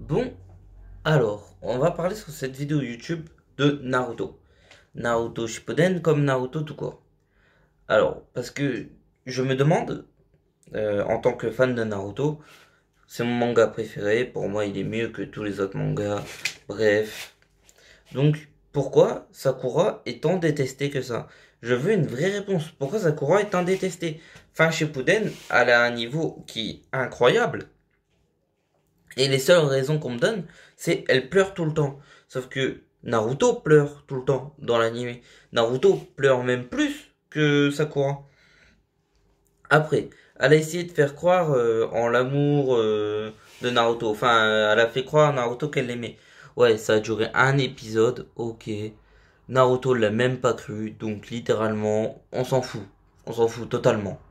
Bon, alors, on va parler sur cette vidéo YouTube de Naruto. Naruto Shippuden comme Naruto tout court. Alors, parce que je me demande, en tant que fan de Naruto, c'est mon manga préféré, pour moi il est mieux que tous les autres mangas, bref. Donc, pourquoi Sakura est tant détestée que ça? Je veux une vraie réponse. Pourquoi Sakura est tant détestée? Fin Shippuden, elle a un niveau qui est incroyable. Et les seules raisons qu'on me donne, c'est elle pleure tout le temps. Sauf que Naruto pleure tout le temps dans l'anime. Naruto pleure même plus que Sakura. Après, elle a essayé de faire croire en l'amour de Naruto. Enfin, elle a fait croire à Naruto qu'elle l'aimait. Ouais, ça a duré un épisode, ok. Naruto l'a même pas cru, donc littéralement, on s'en fout. On s'en fout totalement.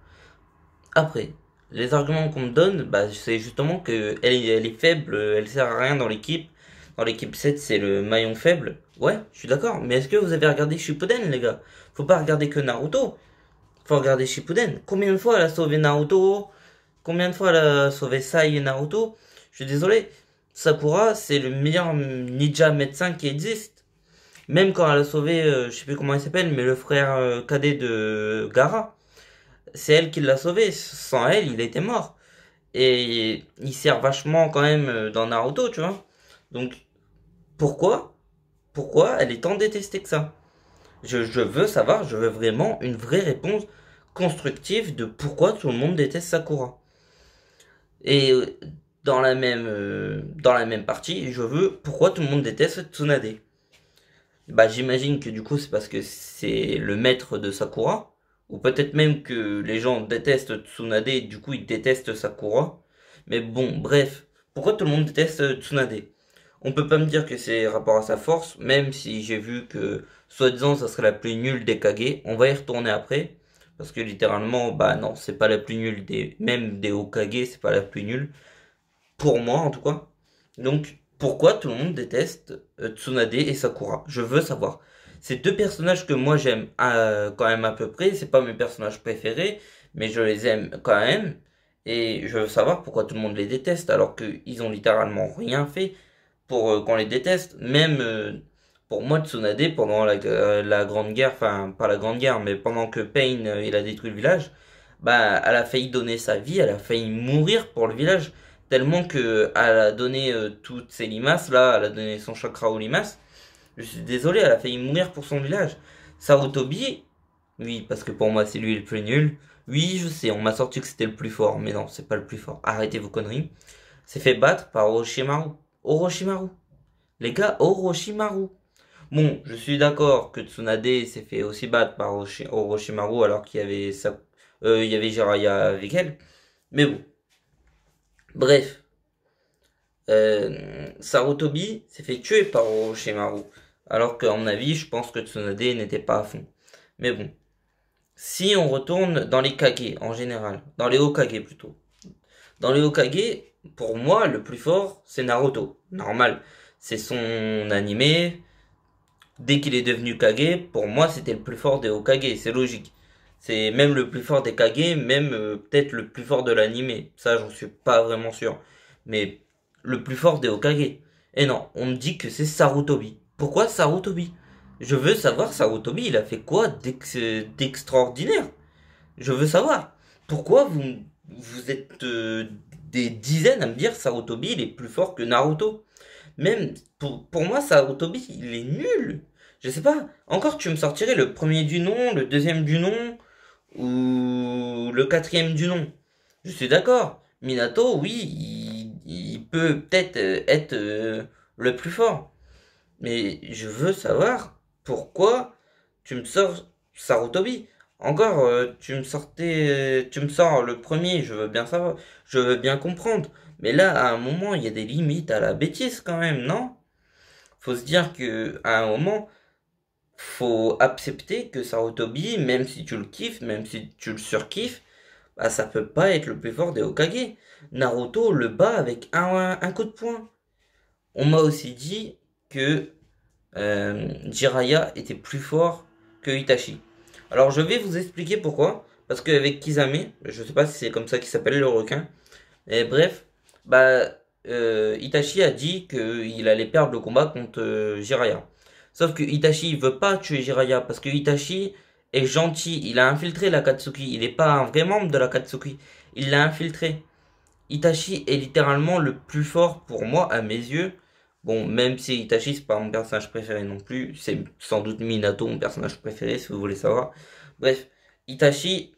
Après, les arguments qu'on me donne, bah, c'est justement que elle est faible, elle sert à rien dans l'équipe. Dans l'équipe 7, c'est le maillon faible. Ouais, je suis d'accord. Mais est-ce que vous avez regardé Shippuden, les gars? Faut pas regarder que Naruto. Faut regarder Shippuden. Combien de fois elle a sauvé Naruto? Combien de fois elle a sauvé Sai et Naruto? Je suis désolé. Sakura, c'est le meilleur ninja médecin qui existe. Même quand elle a sauvé, je sais plus comment il s'appelle, mais le frère cadet de Gaara. C'est elle qui l'a sauvé. Sans elle, il était mort. Et il sert vachement quand même dans Naruto, tu vois. Donc, pourquoi Pourquoi elle est tant détestée que ça? Je veux savoir, je veux vraiment une vraie réponse constructive de pourquoi tout le monde déteste Sakura. Et dans la même partie, je veux pourquoi tout le monde déteste Tsunade. Bah, j'imagine que du coup, c'est parce que c'est le maître de Sakura. Ou peut-être même que les gens détestent Tsunade et du coup ils détestent Sakura. Mais bon, bref. Pourquoi tout le monde déteste Tsunade? On peut pas me dire que c'est rapport à sa force, même si j'ai vu que, soi-disant, ça serait la plus nulle des Kage. On va y retourner après. Parce que littéralement, bah non, c'est pas la plus nulle des, même des Hokage, c'est pas la plus nulle. Pour moi, en tout cas. Donc, pourquoi tout le monde déteste Tsunade et Sakura? Je veux savoir. C'est deux personnages que moi j'aime quand même à peu près. C'est pas mes personnages préférés, mais je les aime quand même. Et je veux savoir pourquoi tout le monde les déteste alors qu'ils ont littéralement rien fait pour qu'on les déteste. Même pour moi, Tsunade, pendant la Grande Guerre, enfin pas la Grande Guerre, mais pendant que Pain il a détruit le village, bah elle a failli donner sa vie, elle a failli mourir pour le village, tellement que elle a donné toutes ses limaces, là, elle a donné son chakra aux limaces. Je suis désolé, elle a failli mourir pour son village. Sarutobi, oui, parce que pour moi c'est lui le plus nul. Oui, je sais, on m'a sorti que c'était le plus fort, mais non, c'est pas le plus fort. Arrêtez vos conneries. S'est fait battre par Orochimaru. Orochimaru. Les gars, Orochimaru. Bon, je suis d'accord que Tsunade s'est fait aussi battre par Orochimaru alors qu'il y avait il y avait Jiraiya avec elle. Mais bon, bref, Sarutobi s'est fait tuer par Orochimaru. Alors qu'à mon avis, je pense que Tsunade n'était pas à fond. Mais bon, si on retourne dans les Kage en général, dans les Hokage plutôt. Dans les Hokage, pour moi, le plus fort, c'est Naruto. Normal, c'est son animé. Dès qu'il est devenu Kage, pour moi, c'était le plus fort des Hokage, c'est logique. C'est même le plus fort des Kage, même peut-être le plus fort de l'animé. Ça, j'en suis pas vraiment sûr. Mais le plus fort des Hokage. Et non, on me dit que c'est Sarutobi. Pourquoi Sarutobi? Je veux savoir, Sarutobi, il a fait quoi d'extraordinaire? Je veux savoir. Pourquoi vous êtes des dizaines à me dire Sarutobi, il est plus fort que Naruto? Même pour moi, Sarutobi, il est nul. Je sais pas. Encore, tu me sortirais le premier du nom, le deuxième du nom, ou le quatrième du nom. Je suis d'accord. Minato, oui, il peut peut-être être le plus fort. Mais je veux savoir pourquoi tu me sors Sarutobi. Encore, tu me sors le premier, je veux bien savoir, je veux bien comprendre. Mais là, à un moment, il y a des limites à la bêtise quand même, non? Faut se dire que à un moment, faut accepter que Sarutobi, même si tu le kiffes, même si tu le surkiffes, bah ça peut pas être le plus fort des Hokage. Naruto le bat avec un coup de poing. On m'a aussi dit que Jiraiya était plus fort que Itachi. Alors je vais vous expliquer pourquoi. Parce qu'avec Kisame, je sais pas si c'est comme ça qu'il s'appelle le requin. Et bref, bah Itachi a dit qu'il allait perdre le combat contre Jiraiya. Sauf que Itachi il veut pas tuer Jiraiya parce que Itachi est gentil. Il a infiltré l'Akatsuki. Il n'est pas un vrai membre de l'Akatsuki. Il l'a infiltré. Itachi est littéralement le plus fort pour moi à mes yeux. Bon, même si Itachi c'est pas mon personnage préféré non plus, c'est sans doute Minato mon personnage préféré si vous voulez savoir. Bref, Itachi,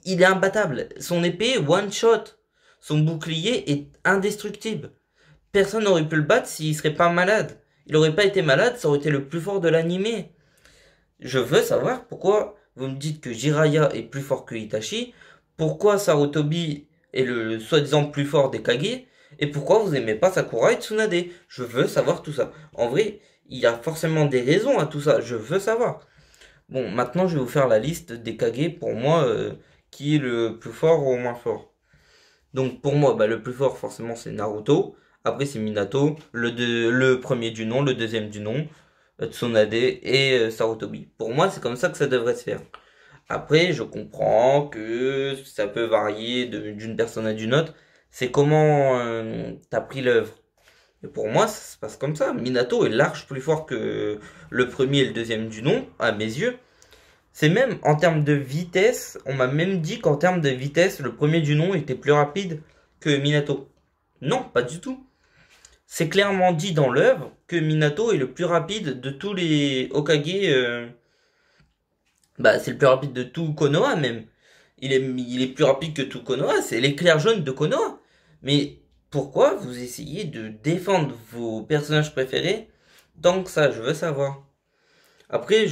il est imbattable. Son épée one shot, son bouclier est indestructible. Personne n'aurait pu le battre s'il serait pas malade. Il aurait pas été malade, ça aurait été le plus fort de l'animé. Je veux savoir pourquoi vous me dites que Jiraiya est plus fort que Itachi, pourquoi Sarutobi est le soi-disant plus fort des Kage, et pourquoi vous aimez pas Sakura et Tsunade. Je veux savoir tout ça. En vrai, il y a forcément des raisons à tout ça, je veux savoir. Bon, maintenant je vais vous faire la liste des Kage pour moi, qui est le plus fort ou le moins fort. Donc pour moi, bah, le plus fort forcément c'est Naruto, après c'est Minato, le premier du nom, le deuxième du nom, Tsunade et Sarutobi. Pour moi, c'est comme ça que ça devrait se faire. Après, je comprends que ça peut varier d'une personne à d'une autre. C'est comment t'as pris l'œuvre. Et pour moi, ça se passe comme ça. Minato est large plus fort que le premier et le deuxième du nom, à mes yeux. C'est même en termes de vitesse, on m'a même dit qu'en termes de vitesse, le premier du nom était plus rapide que Minato. Non, pas du tout. C'est clairement dit dans l'œuvre que Minato est le plus rapide de tous les Hokage. Bah, c'est le plus rapide de tout Konoha même. Il est plus rapide que tout Konoha. C'est l'éclair jaune de Konoha. Mais pourquoi vous essayez de défendre vos personnages préférés tant que ça? Je veux savoir. Après,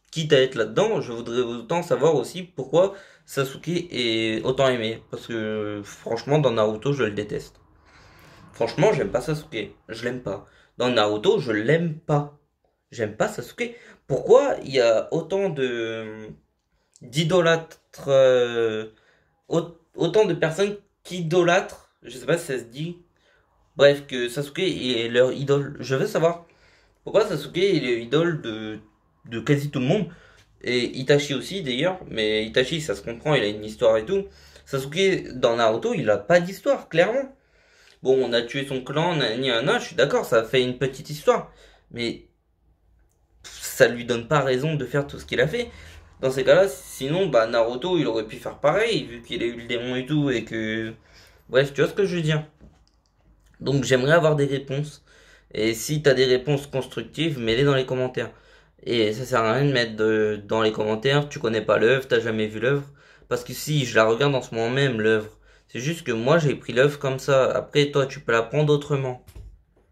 quitte à être là-dedans, je voudrais autant savoir aussi pourquoi Sasuke est autant aimé. Parce que franchement, dans Naruto, je le déteste. Franchement, j'aime pas Sasuke. Je l'aime pas. Dans Naruto, je l'aime pas. J'aime pas Sasuke. Pourquoi il y a autant de d'idolâtres, autant de personnes qui idolâtrent, je sais pas si ça se dit, bref, que Sasuke est leur idole. Je veux savoir pourquoi Sasuke est l'idole de quasi tout le monde. Et Itachi aussi d'ailleurs, mais Itachi ça se comprend, il a une histoire et tout. Sasuke dans Naruto, il a pas d'histoire, clairement. Bon, on a tué son clan, nani, nana, je suis d'accord, ça a fait une petite histoire. Mais ça lui donne pas raison de faire tout ce qu'il a fait. Dans ces cas-là, sinon, bah, Naruto, il aurait pu faire pareil, vu qu'il a eu le démon et tout, et que... Bref, tu vois ce que je veux dire. Donc, j'aimerais avoir des réponses. Et si t'as des réponses constructives, mets-les dans les commentaires. Et ça sert à rien de mettre dans les commentaires, tu connais pas l'œuvre, t'as jamais vu l'œuvre. Parce que si, je la regarde en ce moment même, l'œuvre. C'est juste que moi, j'ai pris l'œuvre comme ça. Après, toi, tu peux la prendre autrement.